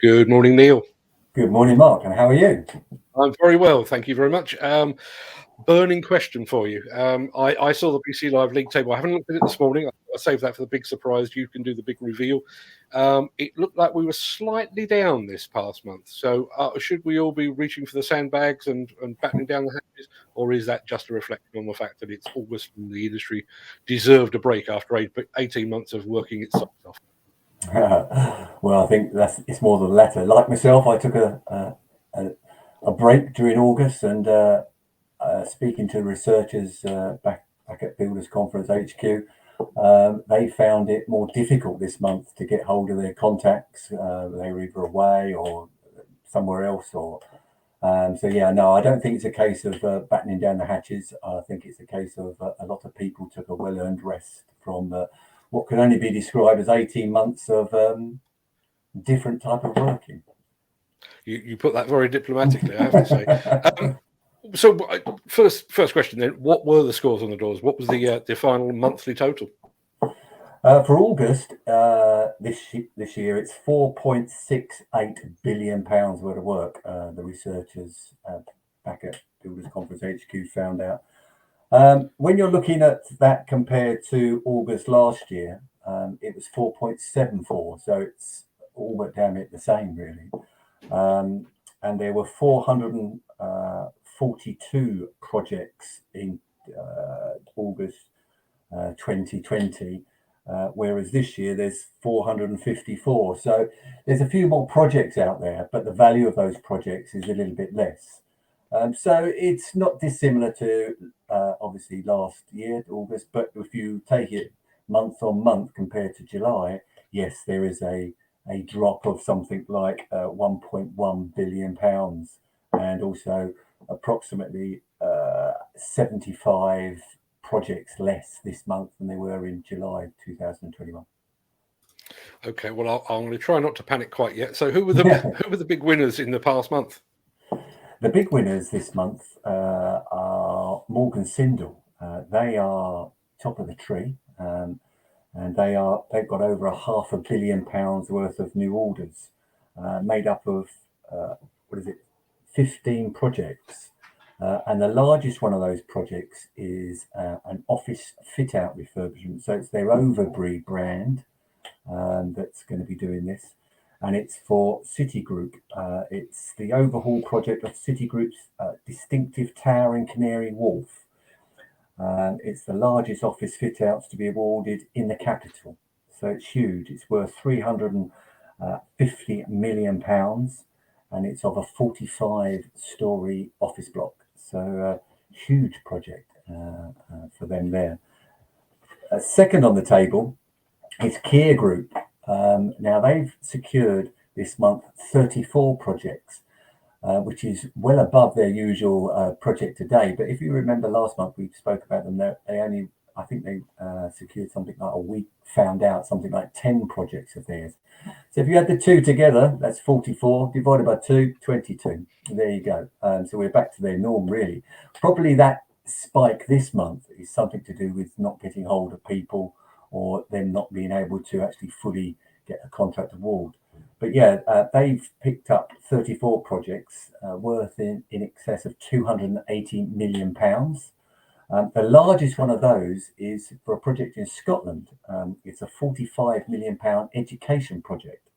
Good morning, Neil. Good morning, Mark, and how are you? I'm very well, thank you very much. Burning question for you. I saw the PC Live league table. I haven't looked at it this morning. I saved that for the big surprise. You can do the big reveal. It looked like we were slightly down this past month. So should we all be reaching for the sandbags and battening down the hatches, or is that just a reflection on the fact that it's August and the industry deserved a break after 18 months of working its socks off? Well, I think it's more the latter. Like myself, I took a break during August, and speaking to researchers back at Builders Conference HQ, they found it more difficult this month to get hold of their contacts. They were either away or somewhere else, or so yeah. No, I don't think it's a case of battening down the hatches. I think it's a case of a lot of people took a well-earned rest from what can only be described as 18 months of different type of working. You put that very diplomatically, I have to say. So first question then, what were the scores on the doors? What was the final monthly total? For August this year, it's £4.68 billion worth of work. The researchers back at Builders Conference HQ found out. When you're looking at that compared to August last year, it was 4.74, so it's all but damn it the same, really. And there were 442 projects in August 2020, whereas this year there's 454. So there's a few more projects out there, but the value of those projects is a little bit less. So it's not dissimilar to obviously last year, August, but if you take it month on month compared to July, yes, there is a drop of something like £1.1 billion, and also approximately 75 projects less this month than they were in July 2021. Okay, well, I'm going to try not to panic quite yet. So who were the big winners in the past month? The big winners this month are Morgan Sindall. They are top of the tree, and they've got over £500 million worth of new orders, made up of 15 projects. And the largest one of those projects is an office fit-out refurbishment. So it's their Overbury brand that's going to be doing this. And it's for Citigroup. It's the overhaul project of Citigroup's distinctive tower in Canary Wharf. It's the largest office fit-outs to be awarded in the capital. So it's huge. It's worth £350 million. And it's of a 45-story office block. So huge project for them there. Second on the table is Kier Group. Now they've secured this month 34 projects, which is well above their usual project a day. But if you remember last month, we spoke about them. I think they secured something like found out something like 10 projects of theirs. So if you add the two together, that's 44, divided by 2, 22. There you go. So we're back to their norm, really. Probably that spike this month is something to do with not getting hold of people, or them not being able to actually fully get a contract award. But yeah, they've picked up 34 projects worth in excess of £280 million. The largest one of those is for a project in Scotland. It's a £45 million education project.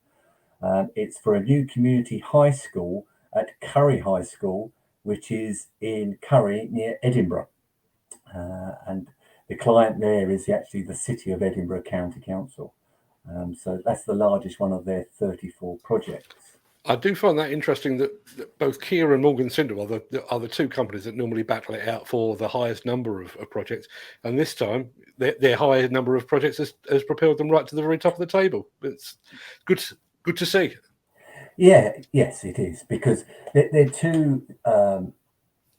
It's for a new community high school at Curry High School, which is in Curry near Edinburgh. And the client there is actually the City of Edinburgh County Council. So that's the largest one of their 34 projects. I do find that interesting that both Kier and Morgan Sindall are the two companies that normally battle it out for the highest number of projects. And this time, their higher number of projects has propelled them right to the very top of the table. It's good to see. Yes, it is, because they're two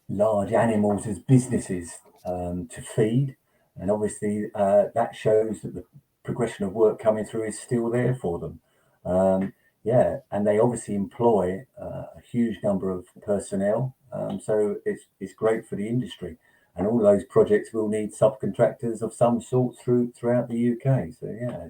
large animals as businesses to feed. And obviously, that shows that the progression of work coming through is still there for them. And they obviously employ a huge number of personnel. So it's great for the industry. And all those projects will need subcontractors of some sort throughout the UK. So yeah,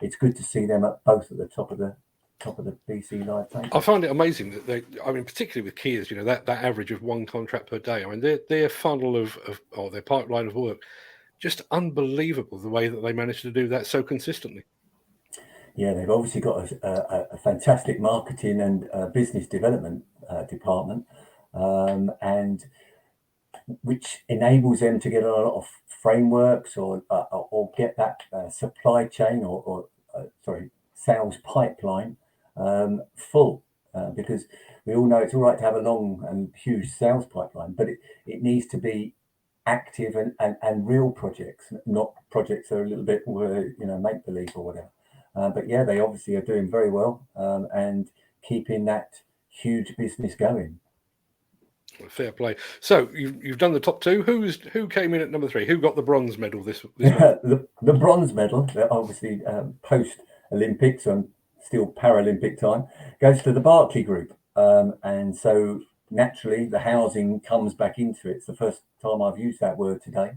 it's good to see them both at the top of the top of the BC Live table. I find it amazing that particularly with Kias, that average of one contract per day. I mean, their funnel or their pipeline of work, just unbelievable the way that they manage to do that so consistently. Yeah, they've obviously got a fantastic marketing and business development department, and which enables them to get a lot of frameworks or get that supply chain or sales pipeline full, because we all know it's all right to have a long and huge sales pipeline, but it needs to be active and real projects, not projects that are a little bit make believe or whatever. But yeah, they obviously are doing very well and keeping that huge business going. Fair play. So you've done the top two. Who came in at number 3? Who got the bronze medal this month? The bronze medal, obviously post Olympics and still Paralympic time, goes to the Barclay Group, and so naturally the housing comes back into it. It's the first time I've used that word today.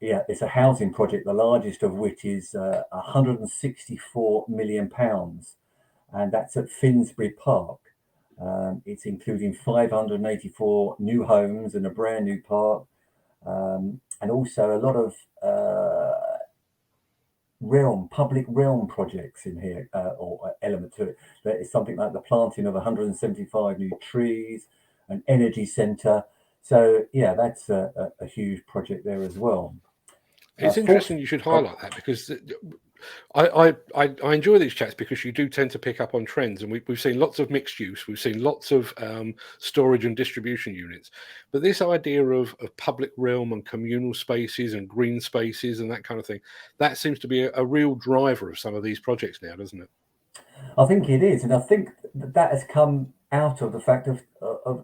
Yeah, it's a housing project, the largest of which is £164 million, and that's at Finsbury Park. It's including 584 new homes and a brand new park, and also a lot of public realm projects in here, or element to it. There is something like the planting of 175 new trees, an energy centre. So yeah, that's a huge project there as well. It's interesting you should highlight that, because I enjoy these chats because you do tend to pick up on trends, and we've seen lots of mixed use, we've seen lots of storage and distribution units, but this idea of public realm and communal spaces and green spaces and that kind of thing, that seems to be a real driver of some of these projects now, doesn't it? I think it is, and I think that has come out of the fact of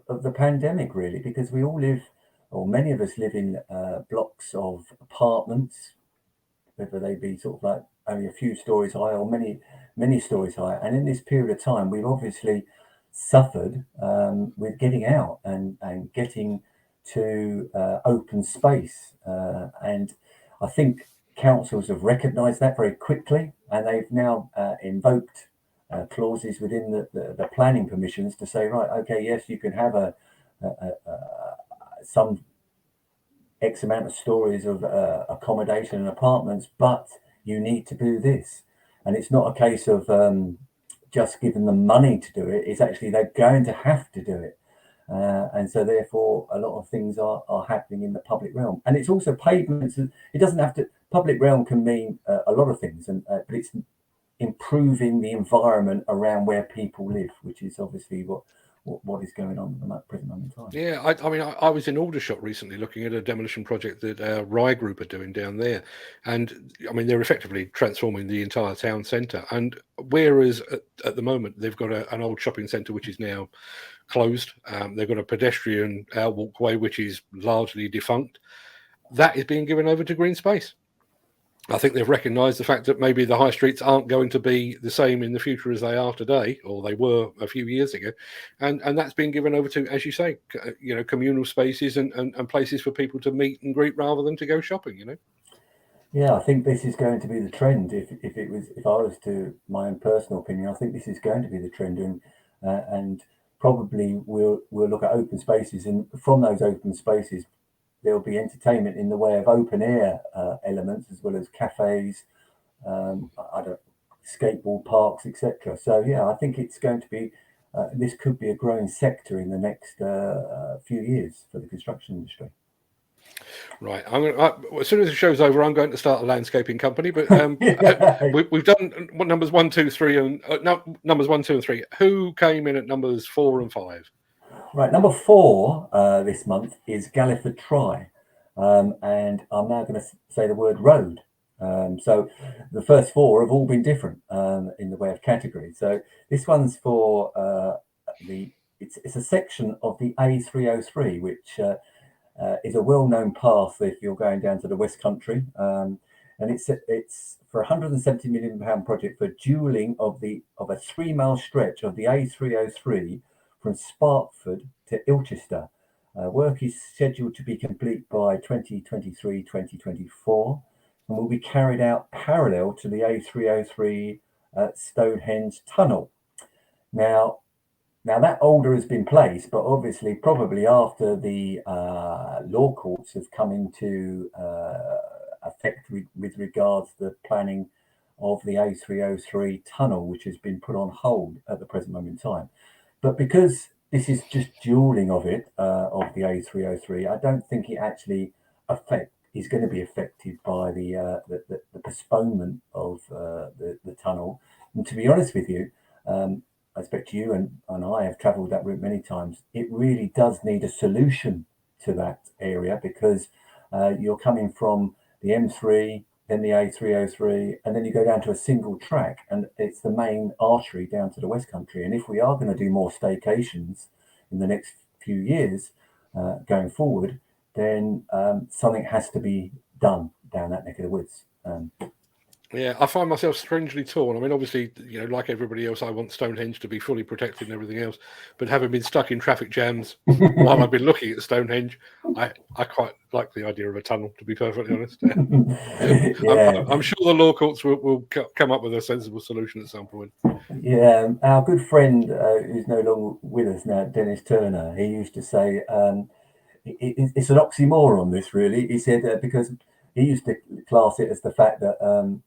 the pandemic, really, because we all live, or many of us live in blocks of apartments, whether they be sort of like only a few stories high or many stories high. And in this period of time, we've obviously suffered with getting out and getting to open space. And I think councils have recognised that very quickly, and they've now invoked clauses within the planning permissions to say, right, okay, yes, you can have some X amount of stories of accommodation and apartments, but you need to do this. And it's not a case of just giving them money to do it. It's actually they're going to have to do it. And so therefore a lot of things are happening in the public realm. And it's also pavements. It doesn't have to, public realm can mean a lot of things, but it's improving the environment around where people live, which is obviously what is going on at the present moment in time. Yeah, I was in Aldershot recently looking at a demolition project that Rye Group are doing down there, and I mean they're effectively transforming the entire town centre. And whereas at the moment they've got an old shopping centre which is now closed, they've got a pedestrian walkway which is largely defunct. That is being given over to green space. I think they've recognised the fact that maybe the high streets aren't going to be the same in the future as they are today, or they were a few years ago, and that's been given over to, as you say, communal spaces and places for people to meet and greet rather than to go shopping. Yeah, I think this is going to be the trend. If I was to my own personal opinion, I think this is going to be the trend, and probably we'll look at open spaces, and from those open spaces there'll be entertainment in the way of open air elements, as well as cafes, skateboard parks, etc. So yeah, I think it's going to be this could be a growing sector in the next few years for the construction industry. Right. As soon as the show's over, I'm going to start a landscaping company. But we've done numbers 1, 2, 3, and numbers 1, 2, and 3. Who came in at numbers 4 and 5? Right, number 4 this month is Galliford Try, and I'm now going to say the word road. So the first 4 have all been different in the way of category. So this one's for it's a section of the A303, which is a well-known path if you're going down to the West Country, and it's for £170 million project for dualling of a 3-mile stretch of the A303 from Sparkford to Ilchester. Work is scheduled to be complete by 2023-2024 and will be carried out parallel to the A303 Stonehenge Tunnel. Now that order has been placed, but obviously probably after the law courts have come into effect with regards to the planning of the A303 tunnel, which has been put on hold at the present moment in time. But because this is just dueling of it, of the A303, I don't think it actually is going to be affected by the postponement of the tunnel. And to be honest with you, I expect you and I have travelled that route many times. It really does need a solution to that area, because you're coming from the M3, then the A303, and then you go down to a single track, and it's the main artery down to the West Country. And if we are going to do more staycations in the next few years going forward, then something has to be done down that neck of the woods. Yeah, I find myself strangely torn. I mean, obviously, like everybody else, I want Stonehenge to be fully protected and everything else. But having been stuck in traffic jams while I've been looking at Stonehenge, I quite like the idea of a tunnel, to be perfectly honest. Yeah. I'm sure the law courts will come up with a sensible solution at some point. Yeah, our good friend who's no longer with us now, Dennis Turner, he used to say, it's an oxymoron, this really. He said, because he used to class it as the fact that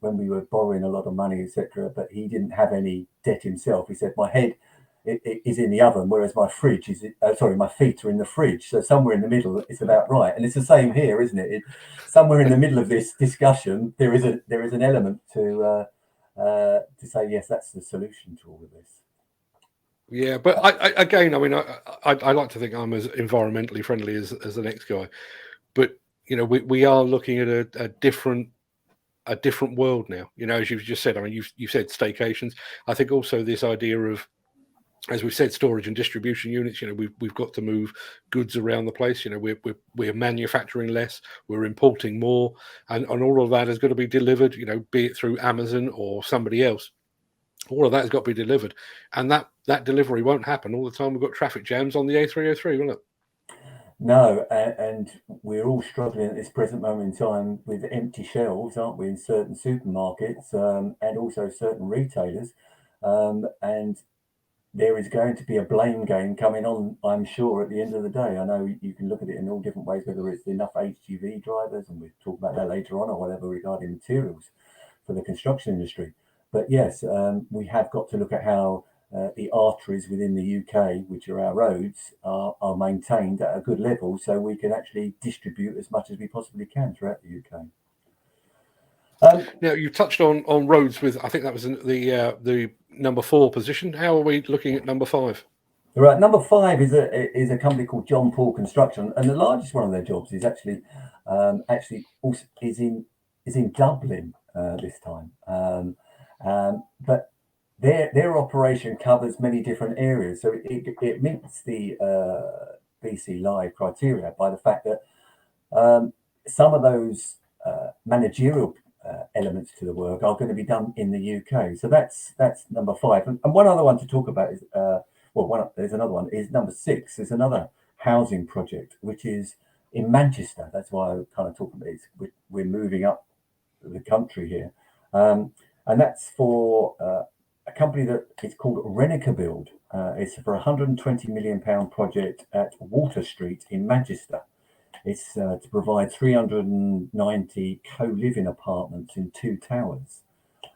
when we were borrowing a lot of money, etc., but he didn't have any debt himself. He said, my head is in the oven, whereas my fridge is, my feet are in the fridge. So somewhere in the middle, it's about right. And it's the same here, isn't it? Somewhere in the middle of this discussion, there is an element to say, yes, that's the solution to all of this. Yeah, but I like to think I'm as environmentally friendly as the next guy, but we are looking at a different world now. As you've just said, I mean, you've said staycations. I think also this idea of, as we've said, storage and distribution units. We've got to move goods around the place. We're manufacturing less, we're importing more, and all of that has got to be delivered. Be it through Amazon or somebody else. All of that has got to be delivered, and that delivery won't happen all the time. We've got traffic jams on the A303, won't it? No, and we're all struggling at this present moment in time with empty shelves, aren't we, in certain supermarkets and also certain retailers. And there is going to be a blame game coming on, I'm sure, at the end of the day. I know you can look at it in all different ways, whether it's enough HGV drivers, and we'll talk about that later on, or whatever regarding materials for the construction industry. But yes, we have got to look at how the arteries within the UK, which are our roads, are maintained at a good level, so we can actually distribute as much as we possibly can throughout the UK. Now, you touched on roads with, I think that was the number 4 position. How are we looking at number 5? Right, number 5 is a company called John Paul Construction, and the largest one of their jobs is actually also is in Dublin this time. But their operation covers many different areas, so it meets the BC Live criteria by the fact that some of those managerial elements to the work are going to be done in the UK. So that's number 5. And one other one to talk about is there's another one, is number 6. There's another housing project which is in Manchester. That's why I kind of talk about it. We're moving up the country here, and that's for a company that is called Renica Build. It's for a £120 million project at Water Street in Manchester. It's to provide 390 co-living apartments in 2 towers.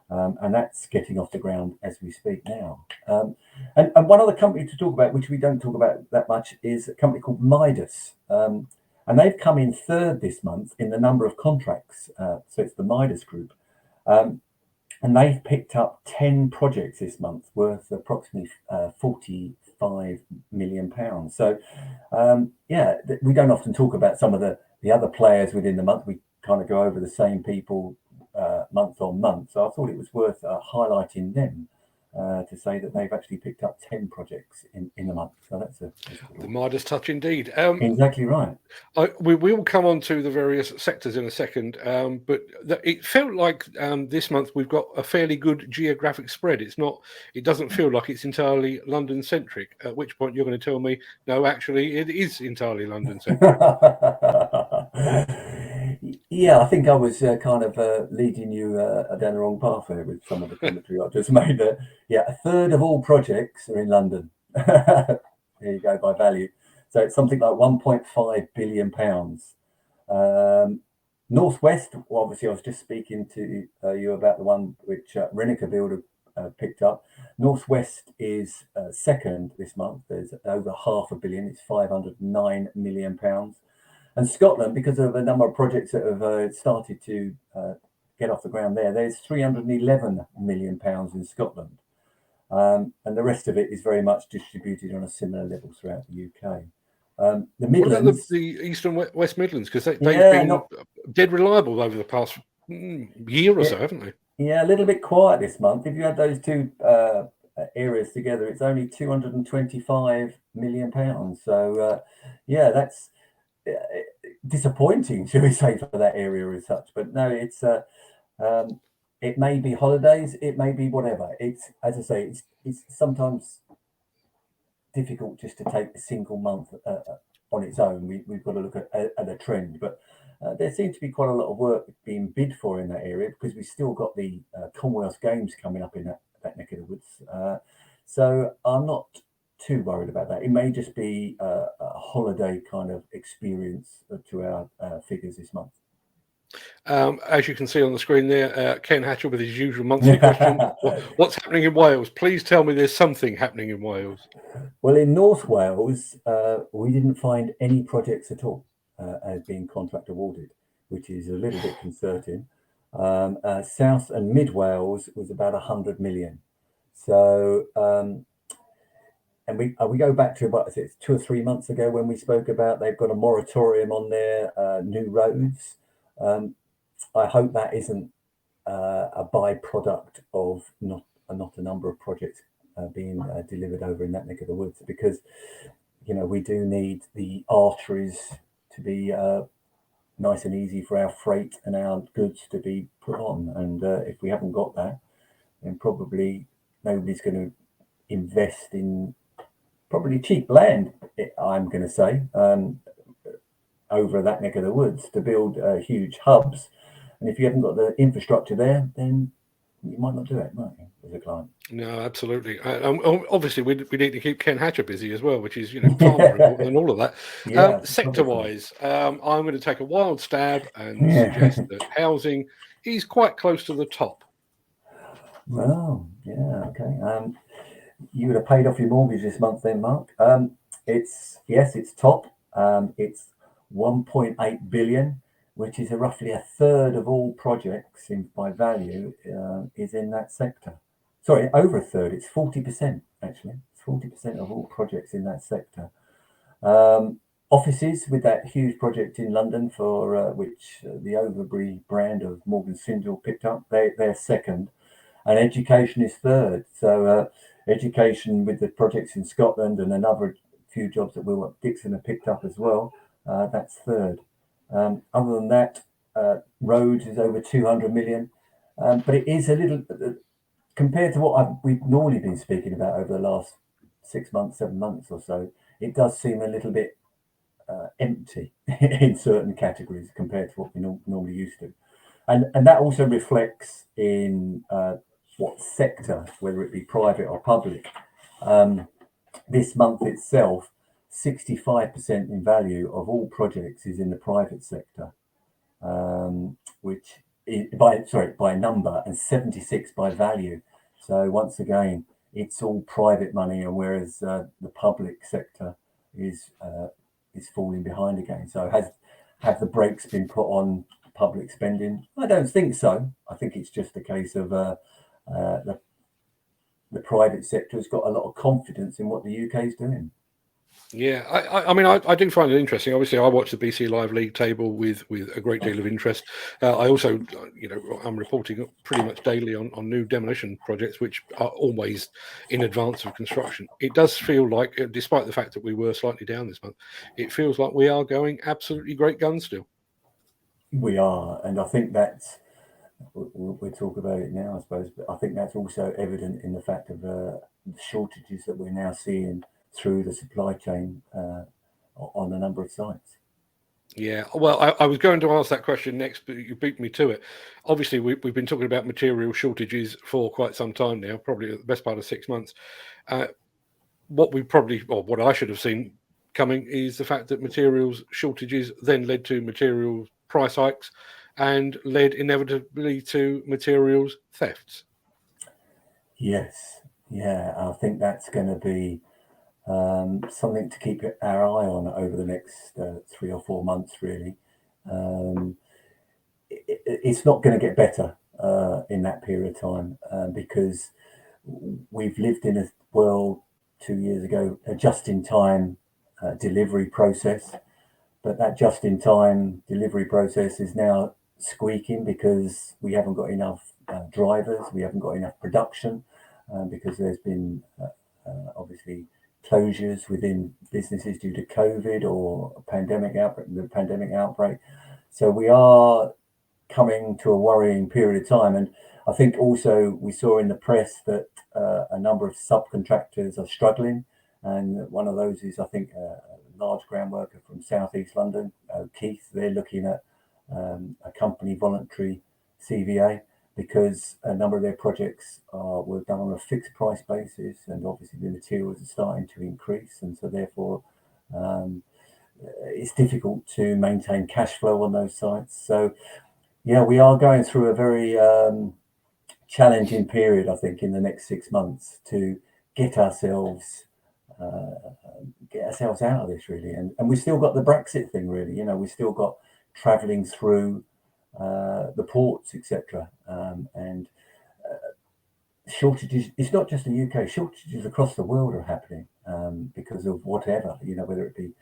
And that's getting off the ground as we speak now. And one other company to talk about, which we don't talk about that much, is a company called Midas. And they've come in 3rd this month in the number of contracts. So it's the Midas Group. And they've picked up 10 projects this month worth approximately £45 million. So, we don't often talk about some of the other players within the month. We kind of go over the same people month on month. So I thought it was worth highlighting them to say that they've actually picked up 10 projects in the month. So that's the Midas touch indeed. Exactly right. We will come on to the various sectors in a second, but it felt like this month we've got a fairly good geographic spread. It doesn't feel like it's entirely London centric. At which point you're going to tell me, no, actually, it is entirely London centric. Yeah, I think I was kind of leading you down the wrong path there with some of the commentary I just made. That yeah, a third of all projects are in London. There you go, by value. So it's something like 1.5 billion pounds. Northwest, well, obviously, I was just speaking to you about the one which Renica Builder picked up. Northwest is second this month. There's over £500 million. It's 509 million pounds. And Scotland, because of a number of projects that have started to get off the ground there, there's 311 million pounds in Scotland. And the rest of it is very much distributed on a similar level throughout the UK. The What about Midlands, the East and West Midlands? Because they've yeah, been not dead reliable over the past year or yeah, so, haven't they? yeah, a little bit quiet this month. If you add those two areas together, it's only 225 million pounds. So yeah, that's uh, disappointing, shall we say, for that area as such. But no, um, it may be holidays, it may be whatever. It's, as I say, it's sometimes difficult just to take a single month on its own. We've got to look at a trend, but there seems to be quite a lot of work being bid for in that area because we've still got the Commonwealth Games coming up in that neck of the woods. So I'm not too worried about that. It may just be a holiday kind of experience to our figures this month. As you can see on the screen there, Ken Hatchell with his usual monthly question. What's happening in Wales? Please tell me there's something happening in Wales. Well, in North Wales, we didn't find any projects at all as being contract awarded, which is a little bit concerning. South and Mid Wales was about 100 million. So, and we go back to about 2 or 3 months ago when we spoke about they've got a moratorium on their new roads. I hope that isn't a byproduct of not a number of projects being delivered over in that neck of the woods, because we do need the arteries to be nice and easy for our freight and our goods to be put on. And if we haven't got that, then probably nobody's going to invest in probably cheap land, I'm going to say, over that neck of the woods to build huge hubs. And if you haven't got the infrastructure there, then you might not do it, might you, as a client? No, absolutely. Obviously, we need to keep Ken Hatcher busy as well, which is far more important than all of that. Yeah, Sector-wise, I'm going to take a wild stab and yeah. suggest that housing is quite close to the top. Well, yeah, okay. You would have paid off your mortgage this month then, Mark. It's top. It's 1.8 billion, which is roughly a third of all projects by value is in that sector. Sorry, over a third. It's 40% actually. It's 40% of all projects in that sector. Offices, with that huge project in London for which the Overbury brand of Morgan Sindall picked up, they're second, and education is third. So education with the projects in Scotland and another few jobs that Will Dixon have picked up as well, that's third. Other than that, roads is over 200 million, but it is a little compared to what we've normally been speaking about over the last 6 months, 7 months or so. It does seem a little bit empty in certain categories compared to what we normally used to, and that also reflects in what sector, whether it be private or public. This month itself, 65% in value of all projects is in the private sector, which is, by number, and 76 by value. So once again, it's all private money, and whereas the public sector is falling behind again. So have the brakes been put on public spending? I don't think so. I think it's just a case of the private sector has got a lot of confidence in what the UK is doing. Yeah, I do find it interesting. Obviously, I watch the BC Live League table with a great deal of interest. I also, I'm reporting pretty much daily on new demolition projects, which are always in advance of construction. It does feel like, despite the fact that we were slightly down this month, it feels like we are going absolutely great guns still. We are, and I think that's we'll talk about it now, I suppose. But I think that's also evident in the fact of the shortages that we're now seeing through the supply chain on a number of sites. Yeah, well, I was going to ask that question next, but you beat me to it. Obviously, we've been talking about material shortages for quite some time now, probably the best part of 6 months. Uh, what we probably, or what I should have seen coming, is the fact that materials shortages then led to material price hikes and led inevitably to materials thefts. Yes, yeah, I think that's going to be something to keep our eye on over the next 3 or 4 months, really. Um, it's not going to get better in that period of time because we've lived in a world 2 years ago, a just-in-time delivery process, but that just-in-time delivery process is now squeaking because we haven't got enough drivers, we haven't got enough production because there's been obviously closures within businesses due to COVID or the pandemic outbreak. So we are coming to a worrying period of time. And I think also we saw in the press that a number of subcontractors are struggling. And one of those is, I think, a large ground worker from Southeast London, Keith. They're looking at a company voluntary CVA because a number of their projects were done on a fixed price basis, and obviously the materials are starting to increase, and so therefore it's difficult to maintain cash flow on those sites. So yeah, we are going through a very challenging period, I think, in the next 6 months to get ourselves out of this, really. And we've still got the Brexit thing, really. We've still got travelling through the ports, etc. And shortages, it's not just the UK, shortages across the world are happening because of whatever, whether it be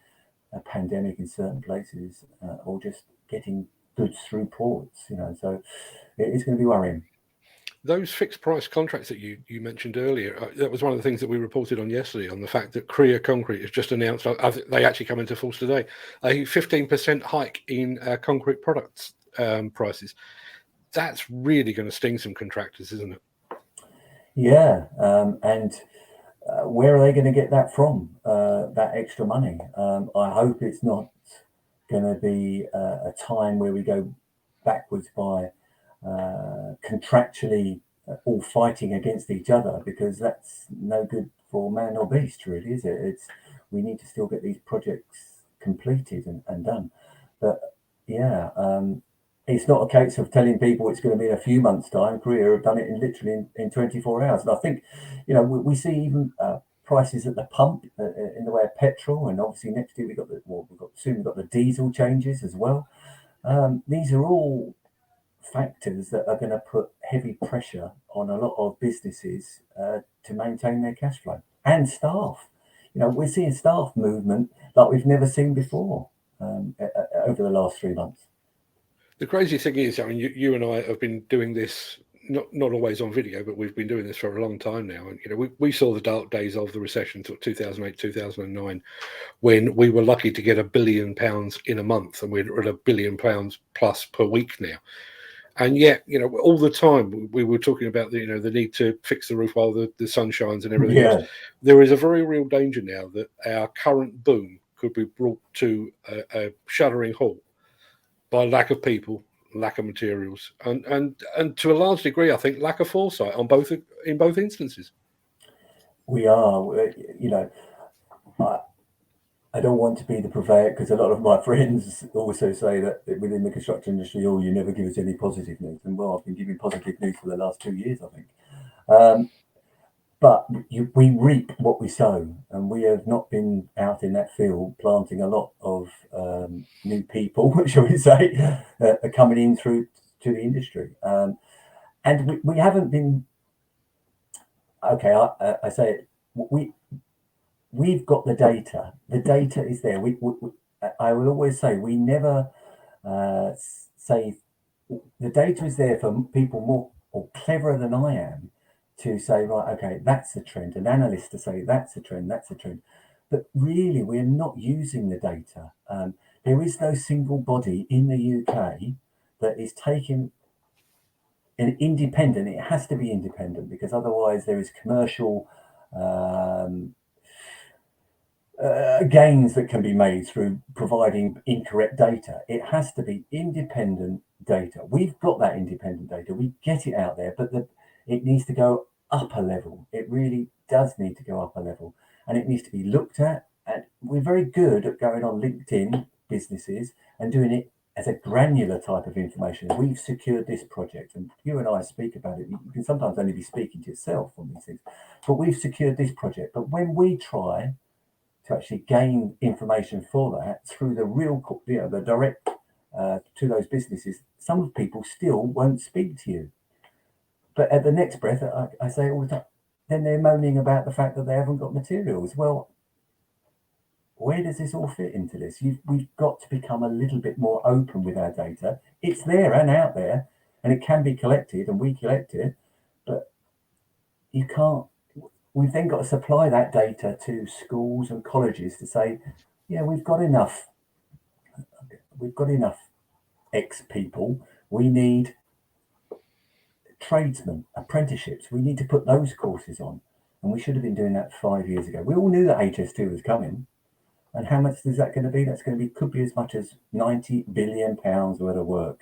a pandemic in certain places or just getting goods through ports, so it's going to be worrying. Those fixed price contracts that you mentioned earlier, that was one of the things that we reported on yesterday, on the fact that Korea Concrete has just announced, I think they actually come into force today, a 15% hike in concrete products prices. That's really going to sting some contractors, isn't it? Yeah, and where are they going to get that from, that extra money? I hope it's not going to be a time where we go backwards by contractually all fighting against each other, because that's no good for man or beast, really, is it? We need to still get these projects completed and done. But yeah, it's not a case of telling people it's going to be in a few months' time. Korea have done it literally in 24 hours. And I think, we see even prices at the pump in the way of petrol, and obviously next year we've got the diesel changes as well. These are all factors that are going to put heavy pressure on a lot of businesses to maintain their cash flow and staff. We're seeing staff movement like we've never seen before over the last 3 months. The crazy thing is, I mean, you and I have been doing this, not always on video, but we've been doing this for a long time now. And we saw the dark days of the recession, 2008, 2009, when we were lucky to get £1 billion in a month, and we're at £1 billion plus per week now. And yet, all the time we were talking about the need to fix the roof while the sun shines and everything else. Yeah, There is a very real danger now that our current boom could be brought to a shuddering halt by lack of people, lack of materials, and to a large degree, I think, lack of foresight in both instances. we are. I don't want to be the purveyor, because a lot of my friends also say that within the construction industry, you never give us any positive news. And well, I've been giving positive news for the last 2 years, I think. But we reap what we sow, and we have not been out in that field planting a lot of new people, shall we say, are coming in through to the industry. And we haven't been, okay, I say it, we've got the data. The data is there. I will always say, we never say, the data is there for people more or cleverer than I am to say, right, okay, that's a trend. An analyst to say that's a trend, that's a trend. But really, we're not using the data. There is no single body in the UK that is taking an independent. It has to be independent, because otherwise there is commercial gains that can be made through providing incorrect data. It has to be independent data. We've got that independent data. We get it out there, but it needs to go up a level. It really does need to go up a level, and it needs to be looked at. And we're very good at going on LinkedIn businesses and doing it as a granular type of information. We've secured this project, and you and I speak about it. You can sometimes only be speaking to yourself on these things, but we've secured this project. But when we try to actually gain information for that through the real, the direct to those businesses, some people still won't speak to you. But at the next breath, I say all the time, then they're moaning about the fact that they haven't got materials. Well, where does this all fit into this? We've got to become a little bit more open with our data. It's there and out there, and it can be collected, and we collect it, but you can't. We've then got to supply that data to schools and colleges to say, yeah, we've got enough X people. We need tradesmen, apprenticeships. We need to put those courses on, and we should have been doing that 5 years ago. We all knew that HS2 was coming. And how much is that going to be? That's going to be, could be as much as £90 billion worth of work.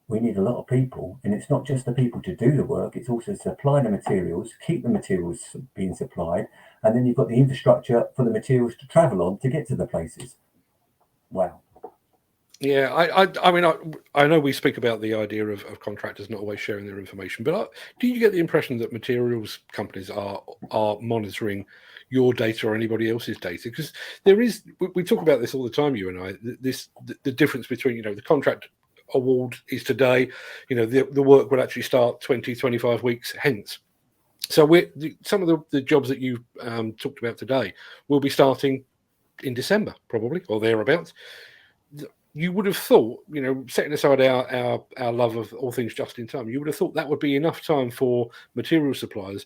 We need a lot of people, and it's not just the people to do the work, it's also supply the materials, keep the materials being supplied, and then you've got the infrastructure for the materials to travel on to get to the places. Wow. Yeah, I mean, I know we speak about the idea of contractors not always sharing their information, but do you get the impression that materials companies are monitoring your data or anybody else's data? Because there is, we talk about this all the time, you and I, the difference between, the contract award is today, the work will actually start 20-25 weeks hence. So some of the jobs that you talked about today will be starting in December probably, or thereabouts. You would have thought, setting aside our love of all things just in time, you would have thought that would be enough time for material suppliers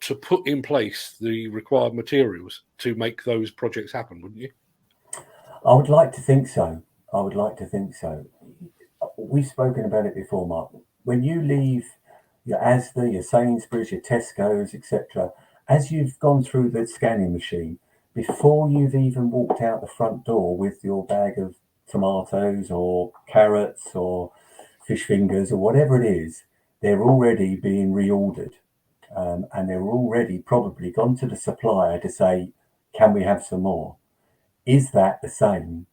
to put in place the required materials to make those projects happen, wouldn't you? I would like to think so. We've spoken about it before, Mark. When you leave your Asda, your Sainsbury's, your Tesco's, etc., as you've gone through the scanning machine, before you've even walked out the front door with your bag of tomatoes or carrots or fish fingers or whatever it is, they're already being reordered. And they're already probably gone to the supplier to say, can we have some more? Is that the same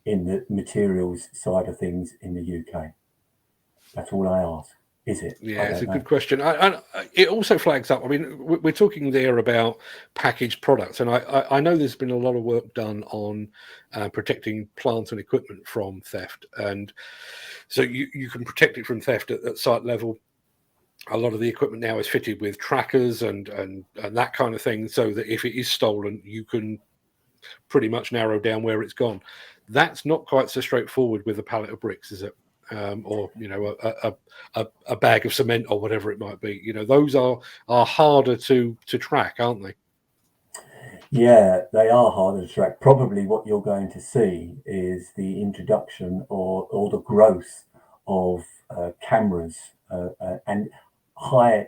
in the materials side of things in the UK? That's all I ask. Is it? Yeah, it's a good question. And it also flags up. I mean, we're talking there about packaged products, and I know there's been a lot of work done on protecting plant and equipment from theft, and so you can protect it from theft at site level. A lot of the equipment now is fitted with trackers and that kind of thing, so that if it is stolen, you can pretty much narrow down where it's gone. That's not quite so straightforward with a pallet of bricks, is it? Or a bag of cement or whatever it might be. Those are harder to track, aren't they? Yeah, they are harder to track. Probably what you're going to see is the introduction or the growth of cameras and high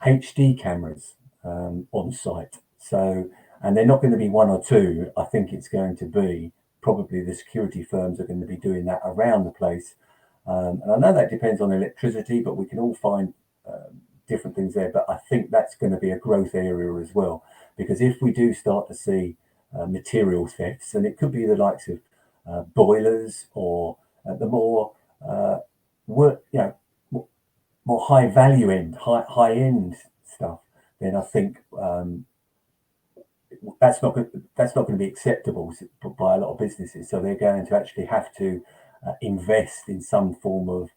HD cameras on site. So, and they're not going to be one or two. I think it's going to be probably the security firms are going to be doing that around the place. And I know that depends on electricity, but we can all find different things there. But I think that's going to be a growth area as well, because if we do start to see material thefts, and it could be the likes of boilers or the more more high value end, high end stuff, then I think that's not going to be acceptable by a lot of businesses. So they're going to actually have to invest in some form of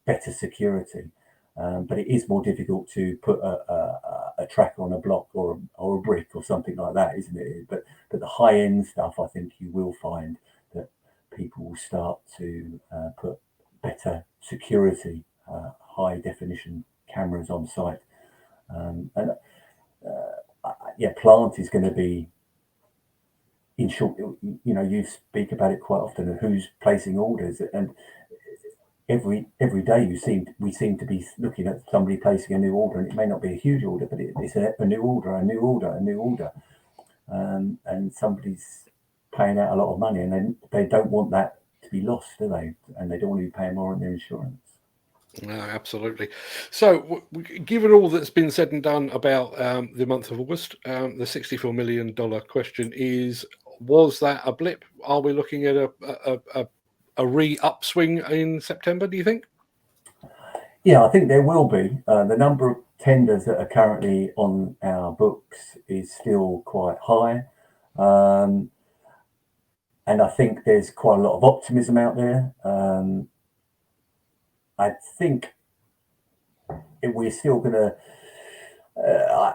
better security. But it is more difficult to put a tracker on a block or a brick or something like that, isn't it? But the high end stuff, I think you will find that people will start to put better security, high definition cameras on site, plant is going to be, in short, you speak about it quite often, and who's placing orders, and every day we seem to be looking at somebody placing a new order, and it may not be a huge order, but it's a new order. and somebody's paying out a lot of money, and then they don't want that to be lost, do they? And they don't want to be paying more on their insurance. No, absolutely. So, given all that's been said and done about the month of August, the $64 million question is: was that a blip? Are we looking at a re-upswing in September? Do you think? Yeah, I think there will be. The number of tenders that are currently on our books is still quite high. And I think there's quite a lot of optimism out there. I think we're still going to.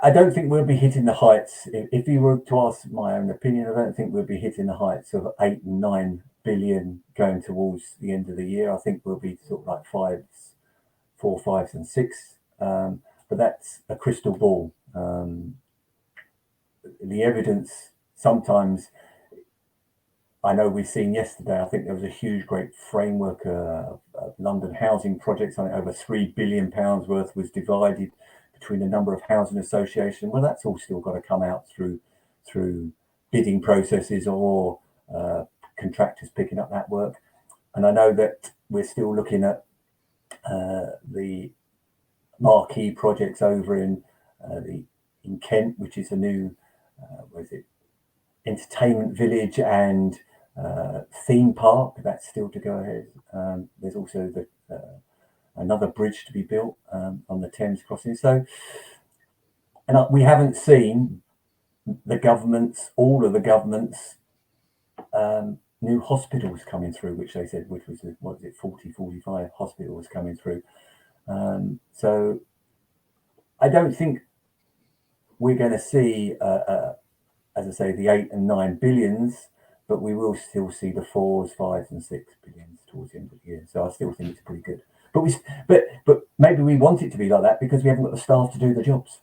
I don't think we'll be hitting the heights. If you were to ask my own opinion, I don't think we'll be hitting the heights of 8 and 9 billion going towards the end of the year. I think we'll be sort of like 4, 5, and 6. But that's a crystal ball. The evidence sometimes. I know we've seen yesterday, I think there was a huge, great framework of London housing projects. I think over £3 billion worth was divided between a number of housing associations. Well, that's all still got to come out through bidding processes or contractors picking up that work. And I know that we're still looking at the marquee projects over in Kent, which is a new, entertainment village and theme park that's still to go ahead. There's also another bridge to be built on the Thames crossing. So, and we haven't seen all of the government's new hospitals coming through, which they said, which was 45 hospitals coming through. So I don't think we're going to see as I say, the 8 and 9 billions, but we will still see the 4s, 5s, and 6 billions towards the end of the year. So I still think it's pretty good. But maybe we want it to be like that because we haven't got the staff to do the jobs.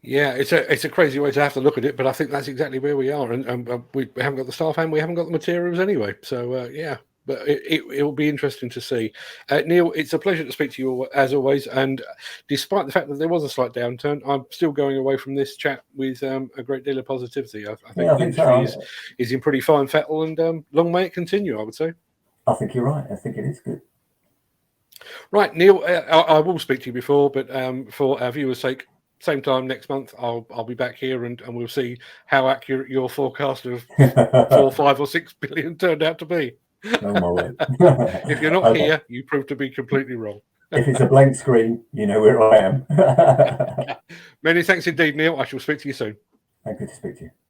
Yeah, it's a crazy way to have to look at it, but I think that's exactly where we are, and we haven't got the staff and we haven't got the materials anyway. So yeah. But it will be interesting to see. Neil, it's a pleasure to speak to you as always. And despite the fact that there was a slight downturn, I'm still going away from this chat with a great deal of positivity. I think the industry is in pretty fine fettle, and long may it continue, I would say. I think you're right. I think it is good. Right, Neil, I will speak to you before, but for our viewers' sake, same time next month, I'll be back here and we'll see how accurate your forecast of 4, 5, or 6 billion turned out to be. Oh my word. If you're not here, you prove to be completely wrong. If it's a blank screen, you know where I am. Many thanks indeed, Neil. I shall speak to you soon. Good to speak to you.